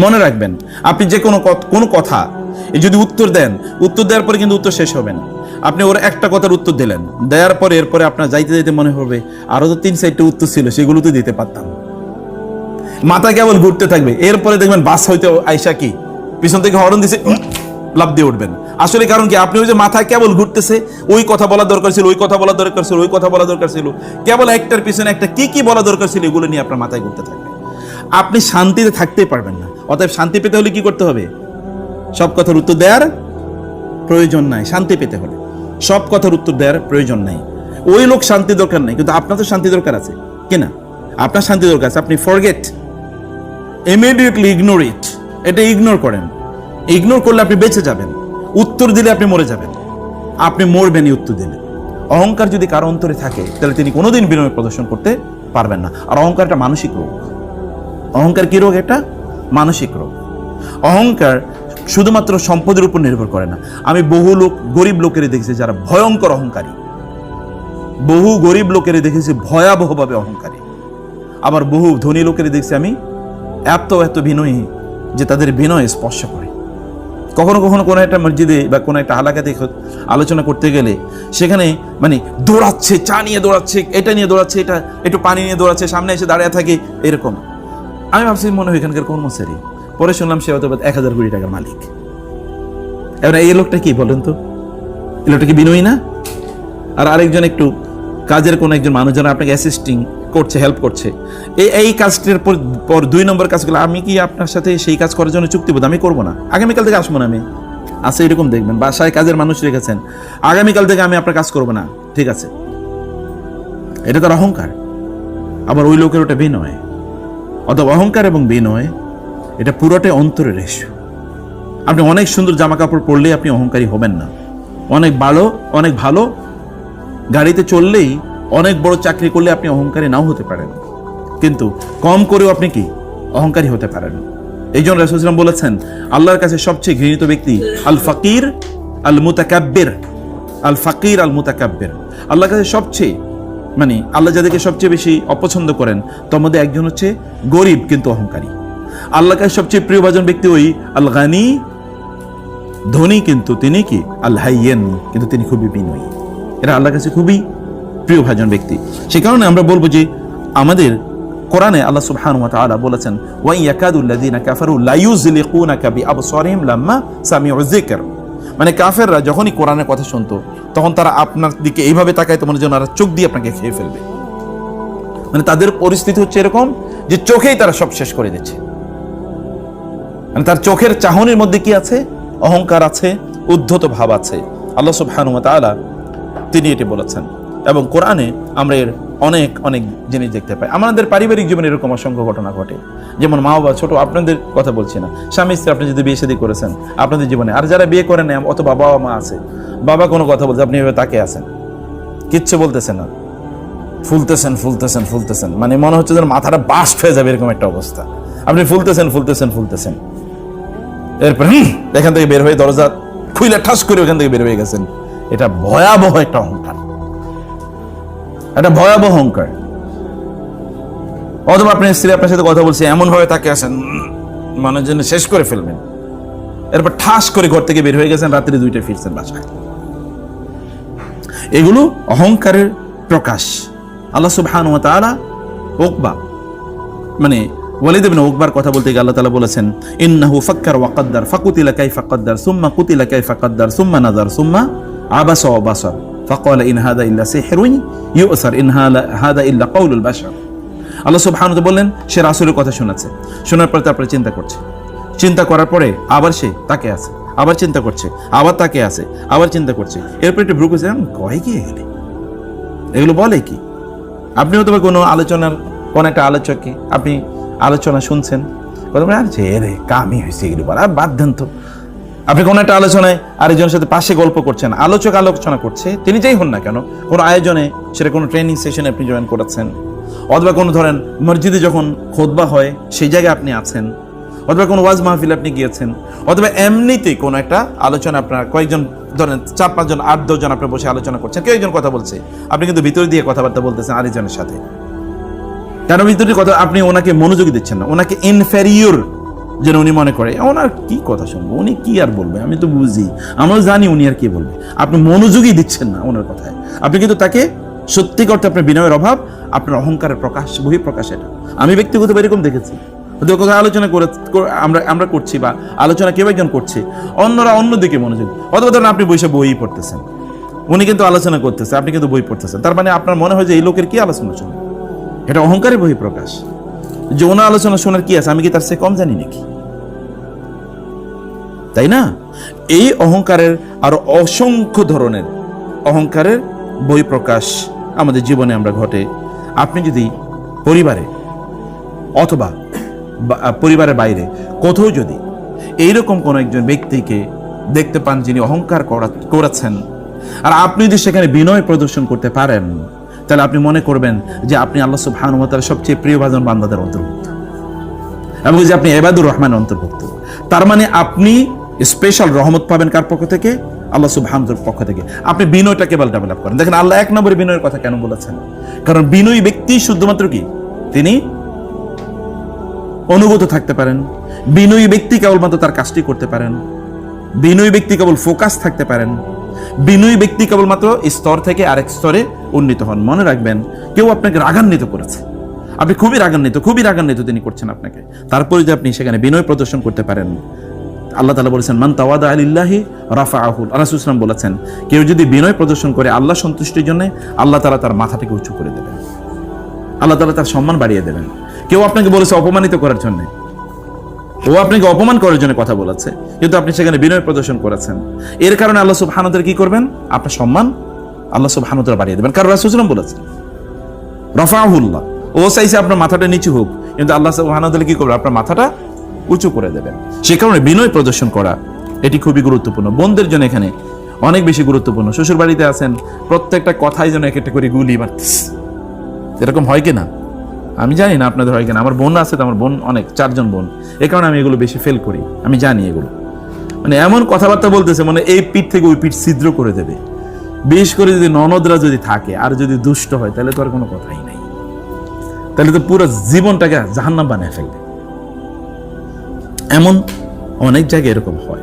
মনে রাখবেন, আপনি যে কোনো কথা যদি উত্তর দেন, উত্তর দেওয়ার পরে কিন্তু উত্তর শেষ হবে না। আপনি ওর একটা কথার উত্তর দিলেন, দেওয়ার পরে এরপরে আপনার যাইতে যাইতে মনে হবে আরো তো 3-4টা উত্তর ছিল, সেগুলো তো দিতে পারতাম। মাথা কেবল ঘুরতে থাকবে, এরপরে দেখবেন বাস হইতে আইসা কি পিছন থেকে হরন দিছে, লাফ দিয়ে উঠবেন। আসলে কারণ কি, আপনি ওই যে মাথায় কেবল ঘুরতেছে, ওই কথা বলা দরকার ছিল, ওই কথা বলা দরকার ছিল, ওই কথা বলা দরকার ছিল, কেবল একটার পিছনে একটা কি বলা দরকার ছিল, এগুলো নিয়ে আপনার মাথায় ঘুরতে থাকবে। আপনি শান্তিতে থাকতেই পারবেন না। অতএব শান্তি পেতে হলে কি করতে হবে? সব কথার উত্তর দেওয়ার প্রয়োজন নাই। শান্তি পেতে হলে সব কথার উত্তর দেওয়ার প্রয়োজন নাই। ওই লোক শান্তি দরকার নাই, কিন্তু আপনার তো শান্তি দরকার আছে কিনা? আপনার শান্তি দরকার আছে, আপনি ফরগেট, ইমিডিয়েটলি ইগনোর ইট, এটা ইগনোর করেন। ইগনোর করলে আপনি বেঁচে যাবেন, উত্তর দিলে আপনি মরে যাবেন। আপনি মরবেনই উত্তর দিলে। অহংকার যদি কারো অন্তরে থাকে, তাহলে তিনি কোনোদিন বিনয় প্রদর্শন করতে পারবেন না। আর অহংকার একটা মানসিক রোগ। অহংকার কি রোগ? একটা মানসিক রোগ। অহংকার শুধুমাত্র সম্পদের উপর নির্ভর করে না। আমি বহু গরিব লোকেরই দেখেছি যারা ভয়ঙ্কর অহংকারী, বহু গরিব লোকেরই দেখেছি ভয়াবহভাবে অহংকারী। আবার বহু ধনী লোকেরই দেখছি আমি এত বিনয়ী যে তাদের বিনয় স্পর্শ করে। কখনো কখনো কোনো একটা মসজিদে বা কোনো একটা হালাকাতে আলোচনা করতে গেলে সেখানে মানে দৌড়াচ্ছে, চা নিয়ে দৌড়াচ্ছে, এটা নিয়ে দৌড়াচ্ছে, এটা একটু পানি নিয়ে দৌড়াচ্ছে, সামনে এসে দাঁড়িয়ে থাকে এরকম। আমি ভাবছি মনে হয় এখানকার কর্মচারী, পরে শুনলাম সে হয়তো 1000 কোটি টাকার মালিক। এবার এই লোকটা কি বলেন তো? এই লোকটা কি বিনয়ী না? আর আরেকজন একটু কাজের কোন একজন মানুষ যারা আপনাকে অ্যাসিস্টিং করছে, হেল্প করছে, এই কাজটির পর 2 নম্বর কাজগুলো, আমি কি আপনার সাথে সেই কাজ করার জন্য চুক্তিবদ্ধ? আমি করবো না, আগামীকাল থেকে আসবো না আমি। আছে এরকম দেখবেন, বাসায় কাজের মানুষ রেখেছেন, আগামীকাল থেকে আমি আপনার কাজ করবো না, ঠিক আছে। এটা তার অহংকার। আবার ওই লোকের ওটা বিনয়। অথবা অহংকার এবং বিনয় এটা পুরোটাই অন্তরের রেশ। আপনি অনেক সুন্দর জামা কাপড় পরলেই আপনি অহংকারী হবেন না। অনেক ভালো গাড়িতে চললেই, অনেক বড় চাকরি করলে আপনি অহংকারী নাও হতে পারেন, কিন্তু কম করেও আপনি কি অহংকারী হতে পারেন। এই জন্য রাসূল সাল্লাল্লাহু আলাইহি ওয়াসাল্লাম বলেছেন, আল্লাহর কাছে সবচেয়ে ঘৃণিত ব্যক্তি আল ফাকির আল মুতাকাব্বির। আল ফাকির আল মুতাকাব্বির, আল্লাহর কাছে সবচেয়ে মানে আল্লাহ যাদেরকে সবচেয়ে বেশি অপছন্দ করেন তার মধ্যে একজন হচ্ছে গরিব কিন্তু অহংকারী। আল্লাহর কাছে সবচেয়ে প্রিয়ভাজন ব্যক্তি ওই আল গানি, ধনী কিন্তু তিনি কি আল হাইয়েন, কিন্তু তিনি খুবই বিনয়ী। এরা আল্লাহর কাছে খুবই প্রিয়ভাজন ব্যক্তি। সে কারণে আমরা বলবো যে আমাদের কোরআনে আল্লাহ সুবহানাহু ওয়া তাআলা বলেছেন, ওয়া ইয়াকাদুল্লাযীনা কাফারু লা ইউযলিকুনাকা বিআবসারিহিম লাম্মা সামিউ যিকর। মানে কাফেররা যখনই কোরআনের কথা শুনতো তখন তারা আপনার দিকে এইভাবে তাকায়, তোমার জন্য চোখ দিয়ে আপনাকে খেয়ে ফেলবে। মানে তাদের পরিস্থিতি হচ্ছে এরকম যে চোখেই তারা সব শেষ করে দিচ্ছে। মানে তার চোখের চাহনির মধ্যে কি আছে? অহংকার আছে, উদ্ধত ভাব আছে। আল্লাহ সুবহানাহু ওয়া তাআলা তিনি এটি বলেছেন। এবং কোরআনে আমরা এর অনেক জিনিস দেখতে পাই। আমাদের পারিবারিক জীবনে এরকম অসংখ্য ঘটনা ঘটে। যেমন মা বাবা, ছোট আপনাদের কথা বলছি না, স্বামী স্ত্রী আপনি যদি বিয়ে শাদী করেছেন আপনাদের জীবনে, আর যারা বিয়ে করেন অথবা বাবা মা আছে, বাবা কোনো কথা বলছে, আপনি এভাবে তাকিয়ে আছেন, কিচ্ছু বলতেছেন না, ফুলতেছেন, মানে মনে হচ্ছে যেন মাথাটা বাস্ট হয়ে যাবে, এরকম একটা অবস্থা। আপনি ফুলতেছেন, এরপর এখান থেকে বের হয়ে দরজা খুইলে ঠাস করে ওখান থেকে বের হয়ে গেছেন। এটা ভয়াবহ একটা অহংকার, একটা ভয়াবহ অহংকার। অথবা আপনার স্ত্রী আপনার সাথে কথা বলছে, এমন ভাবে তাকে আসেন মানে যেন শেষ করে ফেলবেন, এরপর ঠাস করে ঘর থেকে বের হয়ে গেছেন, রাত্রি 2টায় ফিরছেন বাসায়। এগুলো অহংকারের প্রকাশ। আল্লাহ সুবহানাহু ওয়া তাআলা উকবা মানে ওয়ালিদ ইবনে উকবার কথা বলতে গিয়ে আল্লাহ তাআলা বলেছেন, ইন্নাহু ফাক্কার ওয়া কাদ্দার ফাকুতিলা কাইফা কাদ্দার সুম্মা কুতিলা কাইফা কাদ্দার সুম্মা নাযার সুম্মা আবাসা ওয়া বাসার ফাকালা ইন হাযা ইল্লা সিহরুন ইউসার ইন হাযা ইল্লা কাউলুল বাশার। আল্লাহ সুবহানাহু ওয়া তাআলা বললেন, সে রাসূলের কথা শোনাচ্ছে, শোনার পরে তারপরে চিন্তা করার পরে আবার সে তাকে আছে, আবার চিন্তা করছে, আবার তাকে আছে, আবার চিন্তা করছে, এরপর একটু ভ্রু কুঁচকে কয় কি এগুলো বলে কি? আপনি হয়তো কোনো আলোচনার কোন একটা আলোচককে আপনি আলোচনা শুনছেন, কথা বলে আরে রে কামই হয়েছে এগুলো বলে, আর বাদ দেন তো। আপনি কোনো একটা আলোচনায় আরেকজনের সাথে পাশে গল্প করছেন, আলোচক আলোচনা করছে, তিনি যেই হন না কেন, কোনো আয়োজনে, সেটা কোনো ট্রেনিং সেশনে আপনি জয়েন করেছেন, অথবা কোনো ধরেন মসজিদে যখন খুতবা হয় সেই জায়গায় আপনি আছেন, অথবা কোনো ওয়াজ মাহফিল আপনি গিয়েছেন, অথবা এমনিতে কোনো একটা আলোচনা আপনার কয়েকজন ধরেন 4-5 জন 8-10 জন আপনি বসে আলোচনা করছেন, কেউ একজন কথা বলছে, আপনি কিন্তু ভিতর দিয়ে কথাবার্তা বলতেছেন আরেকজনের সাথে। কেন ভিতরের কথা? আপনি ওনাকে মনোযোগী দিচ্ছেন না, ওনাকে ইনফেরিয়র যেন উনি মনে করে ওনার কি কথা শুনবো, উনি কি আর বলবে, আমি তো বুঝি, আমরাও জানি উনি আর কি বলবে। আপনি মনোযোগই দিচ্ছেন না ওনার কথায়, আপনি কিন্তু তাকে সত্যি করতে আপনার বিনয়ের অভাব, আপনার অহংকারের প্রকাশ, বহিঃপ্রকাশ। এটা আমি ব্যক্তিগতভাবে এরকম দেখেছি। কোথাও আলোচনা করে আমরা করছি বা আলোচনা কেউ একজন করছে, অন্যরা অন্যদিকে মনোযোগ, অথবা ধরেন আপনি বসে বই পড়তেছেন, উনি কিন্তু আলোচনা করতেছে, আপনি কিন্তু বই পড়তেছেন, তার মানে আপনার মনে হয় যে এই লোকের কি আলোচনা শুনে, এটা অহংকারের বহিঃপ্রকাশ। যে ওনার আলোচনা শোনার কি আছে, আমি কি তার চেয়ে কম জানি নাকি? তাই না? এই অহংকারের আরো অসংখ্য ধরনের অহংকারের বহিঃপ্রকাশ আমাদের জীবনে আমরা ঘটে। আপনি যদি পরিবারে অথবা পরিবারের বাইরে কোথাও যদি এইরকম কোন একজন ব্যক্তিকে দেখতে পান যিনি অহংকার করেছেন, আর আপনি যদি সেখানে বিনয় প্রদর্শন করতে পারেন, তাহলে আপনি মনে করবেন যে আপনি আল্লাহ সুবহানাহু ওয়া তাআলার সবচেয়ে প্রিয়ভাজন বান্দাদের অন্তর্ভুক্ত, এবং যে আপনি ইবাদুর রহমানের অন্তর্ভুক্ত। তার মানে আপনি স্পেশাল রহমত পাবেন কার পক্ষ থেকে? আল্লাহ সুবহানাহুর পক্ষ থেকে। আপনি বিনয়টা কেবল ডেভেলপ করেন। দেখেন আল্লাহ 1 নম্বরে বিনয়ের কথা কেন বলেছেন? কারণ বিনয়ী ব্যক্তি শুধুমাত্র কি তিনি অনুগত থাকতে পারেন, বিনয়ী ব্যক্তি কেবলমাত্র তার কাজটি করতে পারেন, বিনয়ী ব্যক্তি কেবল ফোকাস থাকতে পারেন, বিনয়ী ব্যক্তি কেবলমাত্র স্তর থেকে আরেক স্তরে উন্নীত হন। মনে রাখবেন, কেউ আপনাকে রাগান্বিত করেছে, আপনি খুবই রাগান্বিত তিনি করছেন আপনাকে, তারপরে যে আপনি সেখানে বিনয় প্রদর্শন করতে পারেন। আল্লাহ তাআলা বলেছেন মান তাওয়াদা লিল্লাহি রাফাআহু। রাসূল সাল্লাল্লাহু আলাইহি ওয়াসাল্লাম বলেছেন, কেউ যদি বিনয় প্রদর্শন করে আল্লাহ সন্তুষ্টির জন্য, আল্লাহ তাআলা তার মাথাটাকে উঁচু করে দেবেন, আল্লাহ তাআলা তার সম্মান বাড়িয়ে দেবেন। কেউ আপনাকে বলেছে অপমানিত করার জন্য, ও আপনাকে অপমান করার জন্য কথা বলেছে, কিন্তু আপনি সেখানে বিনয় প্রদর্শন করেছেন, এর কারণে আল্লাহ সুবহানাহু ওয়া তাআলা কি করবেন? আপনার সম্মান আল্লাহ সুবহানাহু ওয়া তাআলা বাড়িয়ে দেবেন। কারণ রাসূল সাল্লাল্লাহু আলাইহি ওয়াসাল্লাম বলেছেন রাফাআহুল্লাহ, ও চাইছে আপনার মাথাটা নিচু হোক, কিন্তু আল্লাহ সুবহানাহু ওয়া তাআলা কি করবে? আপনার মাথাটা উঁচু করে দেবেন। সে কারণে বিনয় প্রদর্শন করা এটি খুবই গুরুত্বপূর্ণ। বোনদের জন্য এখানে অনেক বেশি গুরুত্বপূর্ণ। শ্বশুর বাড়িতে আছেন, প্রত্যেকটা কথাই যেন এক একটা করে গুলি মারতেছে, এরকম হয় কিনা আমি জানি না, আপনাদের হয় কিনা। আমার বোন আছে তো, আমার বোন অনেক, 4 জন বোন, এই কারণে আমি এগুলো বেশি ফেল করি, আমি জানি এগুলো। মানে এমন কথাবার্তা বলতেছে, মানে এই পিঠ থেকে ওই পিঠ ছিদ্র করে দেবে। বিশেষ করে যদি ননদরা যদি থাকে আর যদি দুষ্ট হয়, তাহলে তো আর কোনো কথাই নাই, তাহলে তো পুরো জীবনটাকে জাহান্নাম বানিয়ে ফেলবে। এমন অনেক জায়গায় এরকম হয়,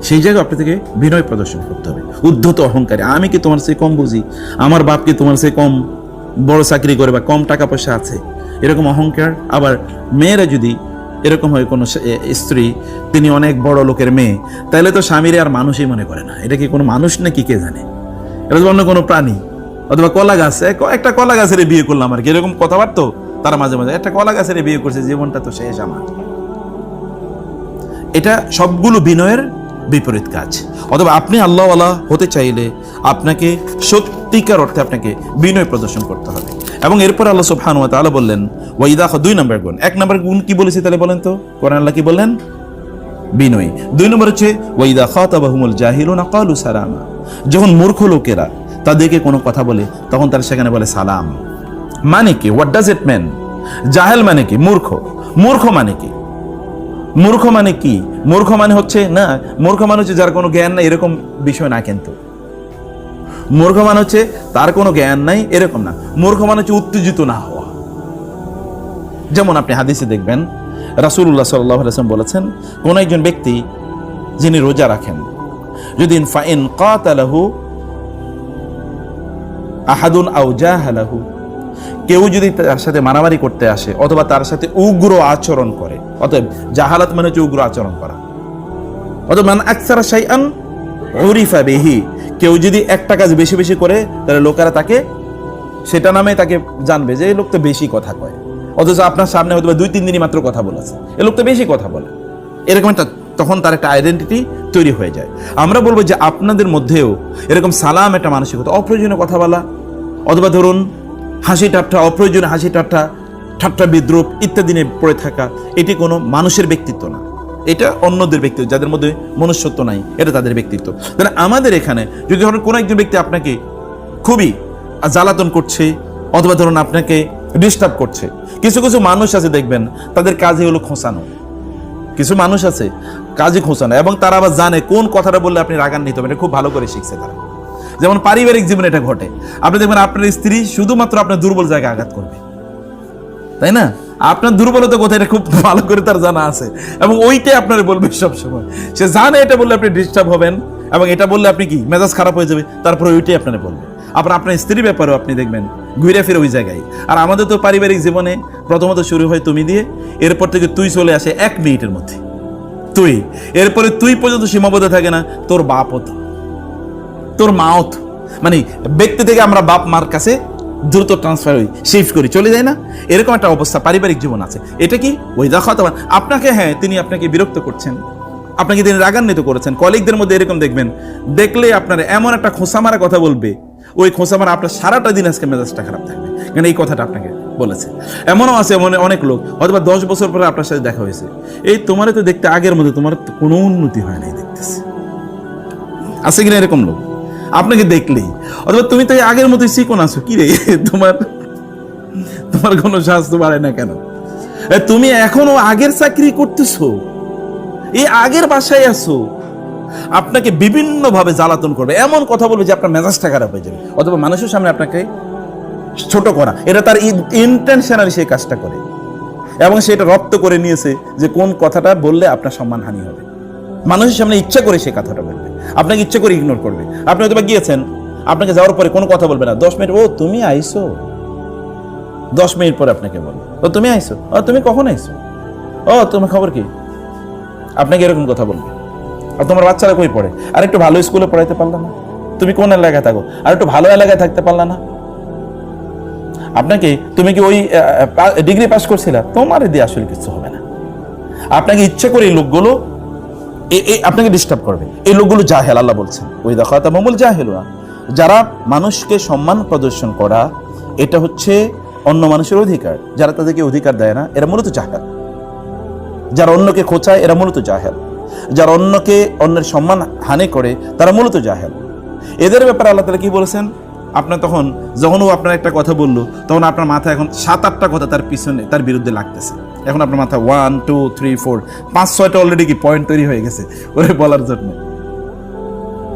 সেই জায়গায় আপনি থেকে বিনয় প্রদর্শন করতে হবে। উদ্ধত অহংকারী, আমি কি তোমার চেয়ে কম বুঝি, আমার বাপ কি তোমার চেয়ে কম বড় চাকরি করে বা কম টাকা পয়সা আছে, এরকম অহংকার। আবার মেয়েরা যদি এরকম হয়, কোনো স্ত্রী তিনি অনেক বড় লোকের মেয়ে, তাহলে তো স্বামীরে আর মানুষই মনে করে না। এটা কি কোনো মানুষ নাকি কে জানে, এটা তো অন্য কোনো প্রাণী। অথবা কলা গাছ, একটা কলা গাছের বিয়ে করলাম আর কি, এরকম কথাবার্তা তারা মাঝে মাঝে, একটা কলা গাছের বিয়ে করছে, জীবনটা তো শেষ আমার। এটা সবগুলো বিনয়ের বিপরীত কাজ। অথবা আপনি আল্লাহওয়ালা হতে চাইলে আপনাকে সত্যিকার অর্থে আপনাকে বিনয় প্রদর্শন করতে হবে। এবং এরপর আল্লাহ সুবহানাহু ওয়া তাআলা বললেন ওয়াইদা, 2 নম্বর গুণ। 1 নম্বর গুণ কি বলেছি তাহলে বলেন তো? কোরআন আল্লাহ কি বললেন? বিনয়। 2 নম্বর হচ্ছে ওয়াইদা খাতাবাহুমুল জাহিলুনা ক্বালু সালামা। যখন মূর্খ লোকেরা তাদেরকে কোনো কথা বলে, তখন তারা সেখানে বলে সালাম। মানে কি? হোয়াট ডাজ ইট মিন? জাহেল মানে কি? মূর্খ। মূর্খ মানে কি? মূর্খ মানে কি? মূর্খ মানে হচ্ছে না, মূর্খ মানে হচ্ছে যার কোনো জ্ঞান নাই, এরকম বিষয় না। কিন্তু মূর্খ মানে হচ্ছে তার কোনো জ্ঞান নাই, এরকম না। মূর্খ মানে হচ্ছে উত্তেজিত না হওয়া। যেমন আপনি হাদিসে দেখবেন রাসূলুল্লাহ সাল্লাল্লাহু আলাইহি ওয়াসাল্লাম বলেছেন, কোন একজন ব্যক্তি যিনি রোজা রাখেন, যদি ফাইন কাতালাহু আহাদুন আও জাহালাহু, কেউ যদি তার সাথে মারামারি করতে আসে অথবা তার সাথে উগ্র আচরণ করে, অতএব জাহালাত মানে হচ্ছে উগ্র আচরণ করা। অথবা মান আকসারা শাইআন উরিফা বিহি, কেউ যদি একটা কাজ বেশি বেশি করে, তাহলে লোকেরা তাকে সেটা নামে তাকে জানবে যে এই লোক তো বেশি কথা কয়, অথচ আপনার সামনে হয়তো 2-3 দিনই মাত্র কথা বলেছে, এই লোক তো বেশি কথা বলে, এরকম একটা, তখন তার একটা আইডেন্টিটি তৈরি হয়ে যায়। আমরা বলবো যে আপনাদের মধ্যেও এরকম সালাম একটা মানসিকতা, অপ্রয়োজনীয় কথা বলা, অথবা ধরুন হাসি ঠাট্টা, অপ্রয়োজনীয় হাসি ঠাট্টা, ঠাট্টা বিদ্রুপ ইত্যাদি নিয়ে পড়ে থাকা, এটি কোনো মানুষের ব্যক্তিত্ব না, এটা অন্যদের ব্যক্তিত্ব, যাদের মধ্যে মনুষ্যত্ব নাই, এটা তাদের ব্যক্তিত্ব। তাহলে আমাদের এখানে যদি ধরুন কোনো একজন ব্যক্তি আপনাকে খুবই জ্বালাতন করছে অথবা ধরুন আপনাকে ডিস্টার্ব করছে, কিছু কিছু মানুষ আছে দেখবেন তাদের কাজই হলো খোঁচানো, কিছু মানুষ আছে কাজে খোঁচানো, এবং তারা আবার জানে কোন কথাটা বললে আপনি রাগান্বিত হবেন, এটা খুব ভালো করে শিখছে তারা। যেমন পারিবারিক জীবনে এটা ঘটে, আপনি দেখবেন আপনার স্ত্রী শুধুমাত্র আপনার দুর্বল জায়গায় আঘাত করবে, তাই না? আপনার দুর্বলতা কোথায় এটা খুব ভালো করে তার জানা আছে, এবং ওইটাই আপনার বলবে সবসময়। সে জানে এটা বললে আপনি ডিস্টার্ব হবেন, এবং এটা বললে আপনি কি মেজাজ খারাপ হয়ে যাবে, তারপরে ওইটাই আপনার বলবে। আবার আপনার স্ত্রীর ব্যাপারেও আপনি দেখবেন ঘুরে ফিরে ওই জায়গায়। আর আমাদের তো পারিবারিক জীবনে প্রথমত শুরু হয় তুমি দিয়ে, এরপর থেকে তুই চলে আসে 1 মিনিটের মধ্যে তুই, এরপরে তুই পর্যন্ত সীমাবদ্ধ থাকে না, তোর বাপও তো, তোর মাও তো, মানে ব্যক্তি থেকে আমরা বাপ মার কাছে দ্রুত ট্রান্সফার হই, শিফট করি, চলে যায় না? এরকম একটা অবস্থা পারিবারিক জীবন আছে। এটা কি ওই দেখা আপনাকে, হ্যাঁ তিনি আপনাকে বিরক্ত করছেন, আপনাকে তিনি রাগান্বিত করেছেন। কলিগদের মধ্যে এরকম দেখবেন, দেখলে আপনার এমন একটা খোঁচা মারা কথা বলবে, ওই খোঁচা মারা আপনার সারাটা দিন আজকে মেজাজটা খারাপ থাকবে, কারণ এই কথাটা আপনাকে বলেছে। এমনও আছে অনেক লোক অথবা 10 বছর পরে আপনার সাথে দেখা হয়েছে, এই তোমার তো দেখতে আগের মধ্যে, তোমার তো কোনো উন্নতি হয় নাই দেখতেছে। আছে কিনা এরকম লোক? আপনাকে দেখলেই, অথবা তুমি তো আগের মতোই চিকন আছো, কি রে তোমার কোনো স্বাস্থ্য বাড়ে না কেন? তুমি এখনো আগের চাকরি করতেছো, এই আগের বাসায় আছো। আপনাকে বিভিন্ন ভাবে জ্বালাতন করবে, এমন কথা বলবে যে আপনার মেজাজটা খারাপ হয়ে যাবে, অথবা মানুষের সামনে আপনাকে ছোট করা, এটা তার ইন্টেনশনালি সেই কাজটা করে, এবং সেটা রপ্ত করে নিয়েছে যে কোন কথাটা বললে আপনার সম্মানহানি হবে। মানুষের সামনে ইচ্ছা করে সে কথাটা বলবে, আপনাকে ইচ্ছা করে ইগনোর করবে। আপনি হয়তো গিয়েছেন, আপনাকে যাওয়ার পরে কোনো কথা বলবে না, 10 মিনিট, ও তুমি আইসো, 10 মিনিট পরে আপনাকে বলবে, ও তুমি আইসো, ও তুমি কখন আইসো, ও তোমার খবর কি, আপনাকে এরকম কথা বলবে। আর তোমার বাচ্চারা কই পড়ে, আর একটু ভালো স্কুলে পড়াইতে পারলা না, তুমি কোন এলাকায় থাকো, আর একটু ভালো এলাকায় থাকতে পারলা না, আপনাকে, তুমি কি ওই ডিগ্রি পাস করছিলা, তোমার দিয়ে আসলে কিছু হবে না। আপনাকে ইচ্ছে করে এই লোকগুলো আপনাকে ডিস্টার্ব করবে। এই লোকগুলো জাহেল, আল্লাহ বলছেন ওই দেখাতা মামুল জাহেলুনা, যারা মানুষকে সম্মান প্রদর্শন করা, এটা হচ্ছে অন্য মানুষের অধিকার, যারা তাদেরকে অধিকার দেয় না এরা মূলত জাহেল। যারা অন্যকে খোঁচায় এরা মূলত জাহেল, যারা অন্যের সম্মান হানি করে তারা মূলত জাহেল। এদের ব্যাপারে আল্লাহ তাআলা কি বলেছেন? আপনার তখন যখন ও আপনার একটা কথা বললো, তখন আপনার মাথায় এখন 7-8টা কথা তার পিছনে, তার বিরুদ্ধে লাগতেছে। এখন আপনার মাথায় 1 2 3 4 5-6টা অলরেডি কি পয়েন্ট তৈরি হয়ে গেছে ওরে বলার জন্য,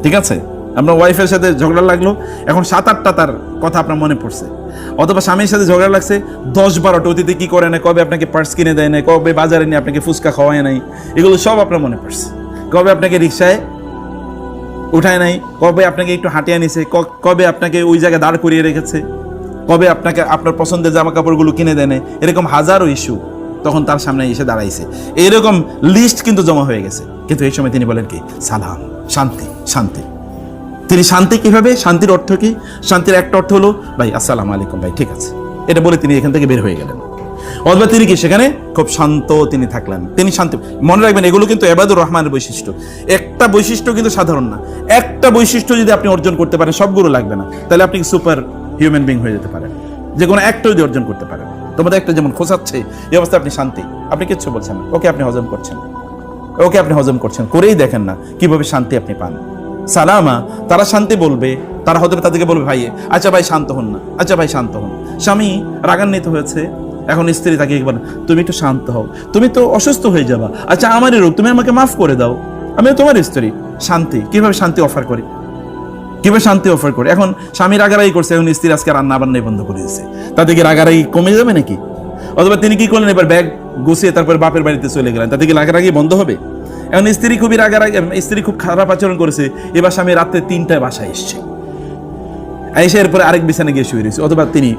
ঠিক আছে? আপনার ওয়াইফের সাথে ঝগড়া লাগলো, এখন 7-8টা তার কথা আপনার মনে পড়ছে। অথবা স্বামীর সাথে ঝগড়া লাগছে, 10-12টা অতীতে কি করে না, কবে আপনাকে পার্স কিনে দেয় নাই, কবে বাজারে নিয়ে আপনাকে ফুচকা খাওয়ায় নাই, এগুলো সব আপনার মনে পড়ছে। কবে আপনাকে রিক্সায় উঠায় নাই, কবে আপনাকে একটু হাঁটিয়ে নিছে, কবে আপনাকে ওই জায়গায় দাঁড় করিয়ে রেখেছে, কবে আপনাকে আপনার পছন্দের জামা কাপড়গুলো কিনে দেয় নাই, এরকম হাজারো ইস্যু তখন তার সামনে এসে দাঁড়াইছে। এরকম লিস্ট কিন্তু জমা হয়ে গেছে। কিন্তু এই সময় তিনি বলেন কি, সালাম, শান্তি, শান্তি। তিনি শান্তি কিভাবে, শান্তির অর্থ কি? শান্তির একটা অর্থ হলো, ভাই আসসালামু আলাইকুম, ভাই ঠিক আছে, এটা বলে তিনি এখান থেকে বের হয়ে গেলেন। অথবা তিনি কি সেখানে খুব শান্ত তিনি থাকলেন, তিনি শান্তি। মনে রাখবেন এগুলো কিন্তু ইবাদুর রহমানের বৈশিষ্ট্য। একটা বৈশিষ্ট্য কিন্তু সাধারণ না, একটা বৈশিষ্ট্য যদি আপনি অর্জন করতে পারেন, সবগুলো লাগবে না, তাহলে আপনি সুপার হিউম্যান বিং হয়ে যেতে পারেন। যে কোনো একটা যদি অর্জন করতে পারেন, তোমাদের একটা যেমন খোঁচাচ্ছে, এই অবস্থায় আপনি শান্তি, আপনি কিচ্ছু বলছেন না, ওকে আপনি হজম করছেন, ওকে আপনি হজম করছেন, করেই দেখেন না কিভাবে শান্তি আপনি পান। সালামা, তারা শান্তি বলবে, তারা হয়তো তাদেরকে বলবে, ভাই আচ্ছা ভাই শান্ত হন না, আচ্ছা ভাই শান্ত হন। স্বামী রাগান্বিত হয়েছে, এখন স্ত্রী তাকে বলে, তুমি একটু শান্ত হও, তুমি তো অসুস্থ হয়ে যাবা, আচ্ছা আমারই রোগ, তুমি আমাকে মাফ করে দাও, আমি তোমার স্ত্রী। শান্তি, কিভাবে শান্তি অফার করি, কিভাবে শান্তি অফার করে। এখন স্বামী রাগারাগি করছে, এখন স্ত্রী আজকে রান্না বান্নাই বন্ধ করে দিয়েছে, তাতে কি রাগারাগি কমে যাবে নাকি? অথবা তিনি কি করলেন, এবার ব্যাগ গুছিয়ে তারপর বাপের বাড়িতে চলে গেলেন, তাতে কি রাগারাগি বন্ধ হবে? এখন স্ত্রী খুবই রাগারাগি, স্ত্রী খুব খারাপ আচরণ করেছে, এবার স্বামী রাত্রে 3টায় বাসায় এসছে, এসে এরপরে আরেক বিছানে গিয়ে শুয়ে রয়েছে, অথবা তিনি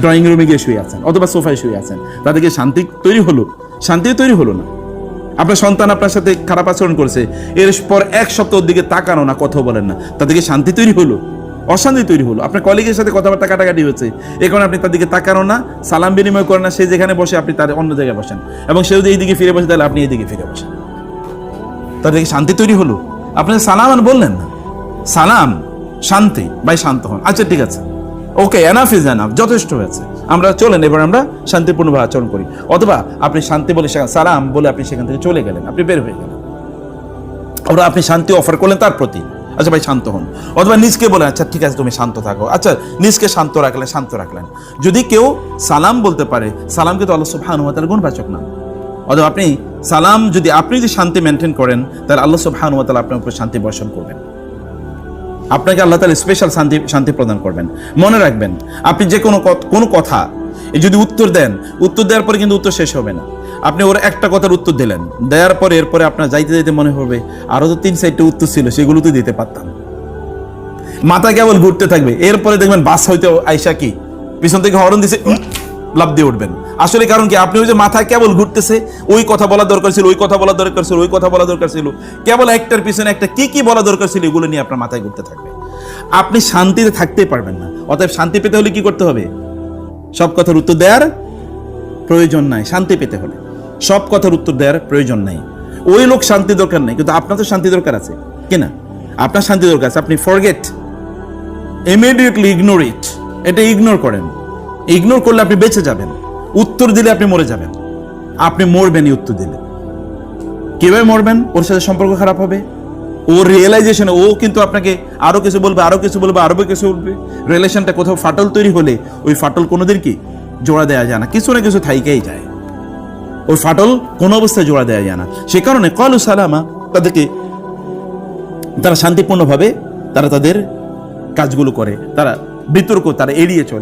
ড্রয়িং রুমে গিয়ে শুয়ে আছেন, অথবা সোফায় শুয়ে আছেন, তাদেরকে শান্তি তৈরি হলো? শান্তিও তৈরি হলো না। আপনার সন্তান আপনার সাথে খারাপ আচরণ করেছে, এরপর 1 সপ্তাহের দিকে তাকানো না, কথা বলেন না, তাদেরকে শান্তি তৈরি হলো? অশান্তি তৈরি হলো। আপনার কলিগের সাথে কথাবার্তা কাটাকাটি হচ্ছে, এই কারণে আপনি তাদেরকে তাকানো না, সালাম বিনিময় করেন না, সে যেখানে বসে আপনি তার অন্য জায়গায় বসেন, এবং সে যদি এইদিকে ফিরে বসে তাহলে আপনি এইদিকে ফিরে বসেন, তাদেরকে শান্তি তৈরি হলো? আপনি সালাম বললেন না, সালাম, শান্তি, ভাই শান্ত হন, আচ্ছা ঠিক আছে, ওকে, এনাফ ইজ এনাফ, যথেষ্ট হয়েছে, আমরা চলেন, এবার আমরা শান্তিপূর্ণভাবে আচরণ করি। অথবা আপনি শান্তি বলে সালাম বলে আপনি সেখান থেকে চলে গেলেন, আপনি বের হয়ে গেলেন, অথবা আপনি শান্তি অফার করলেন তার প্রতি, আচ্ছা ভাই শান্ত হন। অথবা নিজকে বলে, আচ্ছা ঠিক আছে তুমি শান্ত থাকো, আচ্ছা নিজকে শান্ত রাখলেন। যদি কেউ সালাম বলতে পারে, সালাম কিন্তু আল্লাহ সুবহানাহু ওয়া তাআলার গুণবাচক নাম। অথবা আপনি সালাম যদি শান্তি মেনটেন করেন, তাহলে আল্লাহ সুবহানাহু ওয়া তাআলা আপনার উপর শান্তি বর্ষণ করবেন। আপনাকে আল্লাহ তাআলা স্পেশাল শান্তি প্রদান করবেন। মনে রাখবেন, আপনি যে কোনো কথা যদি উত্তর দেন, উত্তর দেওয়ার পরে কিন্তু উত্তর শেষ হবে না। আপনি ওর একটা কথার উত্তর দিলেন, দেওয়ার পরে এরপরে আপনার যাইতে যাইতে মনে হবে আরো তো 3-4টা উত্তর ছিল, সেগুলো তো দিতে পারতাম। মাথা কেবল ঘুরতে থাকবে, এরপরে দেখবেন বাস হইতে আইসা কি পিছন থেকে হরন দিছে, লাফ দিয়ে উঠবেন। আসলে কারণ কি, আপনি ওই যে মাথা কেবল ঘুরতেছে, ওই কথা বলা দরকার ছিল, ওই কথা বলা দরকার ছিল, ওই কথা বলা দরকার ছিল, কেবল একটার পিছনে একটা কি বলা দরকার ছিল, এগুলো নিয়ে আপনার মাথায় ঘুরতে থাকবে। আপনি শান্তিতে থাকতেই পারবেন না। অতএব শান্তি পেতে হলে কি করতে হবে? সব কথার উত্তর দেওয়ার প্রয়োজন নাই। শান্তি পেতে হলে সব কথার উত্তর দেওয়ার প্রয়োজন নাই। ওই লোক শান্তি দরকার নাই, কিন্তু আপনার তো শান্তি দরকার আছে কিনা? আপনার শান্তি দরকার আছে, আপনি ফরগেট, ইমিডিয়েটলি ইগনোর ইট, এটা ইগনোর করেন। ইগনোর করলে আপনি বেঁচে যাবেন, উত্তর দিলে আপনি মরে যাবেন। আপনি মরবেনই উত্তর দিলে। কিভাবে মরবেন? ওর সাথে সম্পর্ক খারাপ হবে, ও রিয়েলাইজেশন, ও কিন্তু আপনাকে আরো কিছু বলবে, আরো কিছু বলবে, আরো কিছু বলবে। রিলেশনটা কোথাও ফাটল তৈরি হলে ওই ফাটল কোনোদিন কি জোড়া দেওয়া যায় না, কিছু না কিছু থাইকেই যায়। ওই ফাটল কোনো অবস্থায় জোড়া দেওয়া যায় না। সে কারণে ক্বালু সালামা, তারা শান্তিপূর্ণভাবে তারা তাদের কাজগুলো করে, তারা বিতর্ক তারা এড়িয়ে চলে।